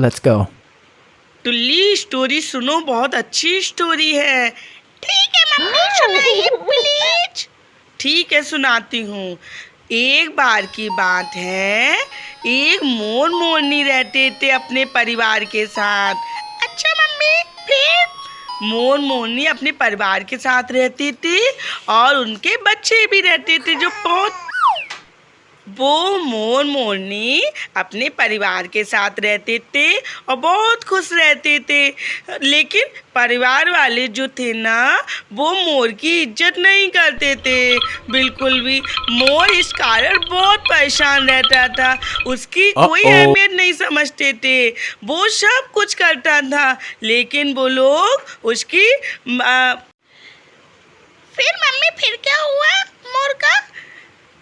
Let's go. टुल्ली story सुनो, बहुत अच्छी स्टोरी है। ठीक है मम्मी, सुनाइए प्लीज। ठीक है, सुनाती हूँ। एक बार की बात है, एक मोर मोरनी रहते थे अपने परिवार के साथ। अच्छा मम्मी, फिर? मोर मोरनी अपने परिवार के साथ रहती थी और उनके बच्चे भी रहते थे जो बहुत। वो मोर मोरनी अपने परिवार के साथ रहते थे और बहुत खुश रहते थे, लेकिन परिवार वाले जो थे ना, वो मोर की इज्जत नहीं करते थे बिल्कुल भी। मोर इस कारण बहुत परेशान रहता था, उसकी कोई अहमियत नहीं समझते थे। वो सब कुछ करता था, लेकिन वो लोग उसकी फिर मम्मी, फिर क्या हुआ मोर का?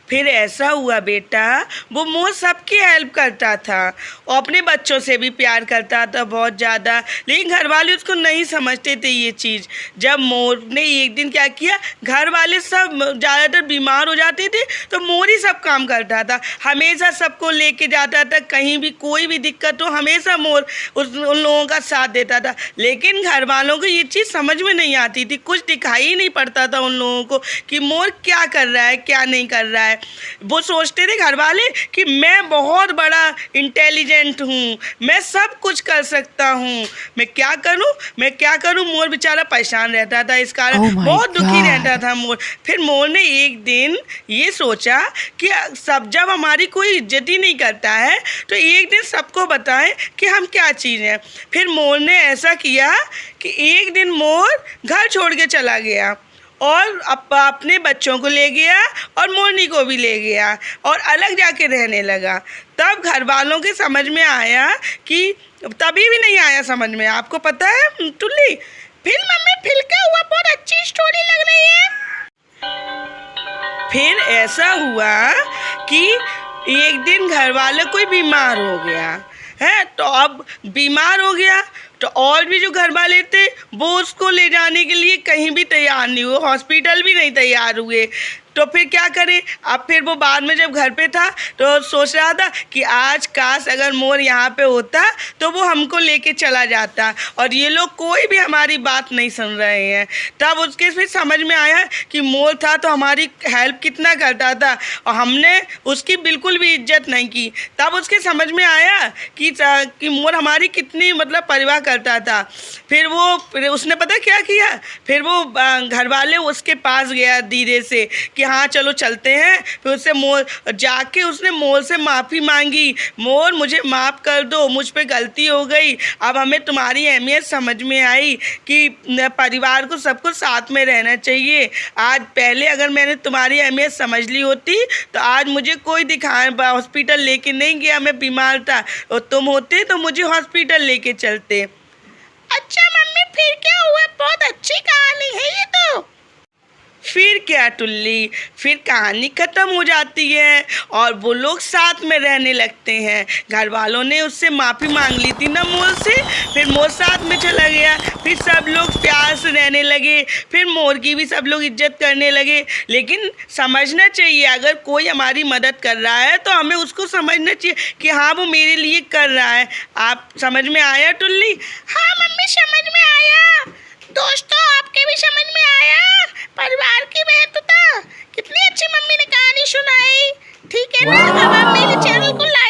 फिर ऐसा हुआ बेटा, वो मोर सबकी हेल्प करता था और अपने बच्चों से भी प्यार करता था बहुत ज़्यादा, लेकिन घर वाले उसको नहीं समझते थे ये चीज़। जब मोर ने एक दिन क्या किया, घर वाले सब ज़्यादातर बीमार हो जाते थे तो मोर ही सब काम करता था, हमेशा सबको लेके जाता था, कहीं भी कोई भी दिक्कत हो हमेशा मोर उन लोगों का साथ देता था। लेकिन घर वालों को ये चीज़ समझ में नहीं आती थी, कुछ दिखाई ही नहीं पड़ता था उन लोगों को कि मोर क्या कर रहा है क्या नहीं कर रहा है। वो सोचते थे घर वाले कि मैं बहुत बड़ा इंटेलिजेंट हूँ, मैं सब कुछ कर सकता हूँ, मैं क्या करूँ। मोर बेचारा परेशान रहता था, इस कारण बहुत दुखी रहता था मोर। फिर मोर ने एक दिन ये सोचा कि सब जब हमारी कोई इज्जत ही नहीं करता है तो एक दिन सबको बताएं कि हम क्या चीज़ हैं। फिर मोर ने ऐसा किया कि एक दिन मोर घर छोड़ के चला गया और अपने बच्चों को ले गया और मोरनी को भी ले गया और अलग जाके रहने लगा। तब घर वालों के समझ में आया कि तभी भी नहीं आया समझ में, आपको पता है टुल्ली? फिर मम्मी, फिर क्या हुआ? बहुत अच्छी स्टोरी लग रही है। फिर ऐसा हुआ कि एक दिन घर वाले कोई बीमार हो गया है, तो अब बीमार हो गया तो और भी जो घर वाले थे वो उसको ले जाने के लिए कहीं भी तैयार नहीं हुए, हॉस्पिटल भी नहीं तैयार हुए। तो फिर क्या करें? अब फिर वो बाद में जब घर पे था तो सोच रहा था कि आज काश अगर मोर यहाँ पे होता तो वो हमको लेके चला जाता, और ये लोग कोई भी हमारी बात नहीं सुन रहे हैं। तब उसके फिर समझ में आया कि मोर था तो हमारी हेल्प कितना करता था और हमने उसकी बिल्कुल भी इज्जत नहीं की। तब उसके समझ में आया कि मोर हमारी कितनी मतलब परवाह करता था। फिर उसने पता क्या किया, फिर वो घर वाले उसके पास गया धीरे से कि हाँ चलो चलते हैं। फिर उससे उसने मोर से माफ़ी मांगी, मोर मुझे माफ़ कर दो, मुझ पे गलती हो गई, अब हमें तुम्हारी अहमियत समझ में आई कि परिवार को सबको साथ में रहना चाहिए। आज पहले अगर मैंने तुम्हारी अहमियत समझ ली होती तो आज मुझे कोई हॉस्पिटल लेके नहीं गया, मैं बीमार था, और तुम होते तो मुझे हॉस्पिटल लेके चलते। अच्छा मम्मी, फिर क्या हुआ? बहुत अच्छी कहानी है ये तो। फिर क्या टुल्ली, फिर कहानी ख़त्म हो जाती है और वो लोग साथ में रहने लगते हैं। घर वालों ने उससे माफ़ी मांग ली थी ना मोर से, फिर मोर साथ में चला गया, फिर सब लोग प्यार से रहने लगे, फिर मोर की भी सब लोग इज्जत करने लगे। लेकिन समझना चाहिए, अगर कोई हमारी मदद कर रहा है तो हमें उसको समझना चाहिए कि हाँ वो मेरे लिए कर रहा है। आप समझ में आया टुल्ली? हाँ मम्मी, समझ में आया। दोस्तों, आपके भी समझ में आया परिवार की महत्वता? कितनी अच्छी मम्मी ने कहानी सुनाई। ठीक है ना? अब आप मेरे चैनल को लाइक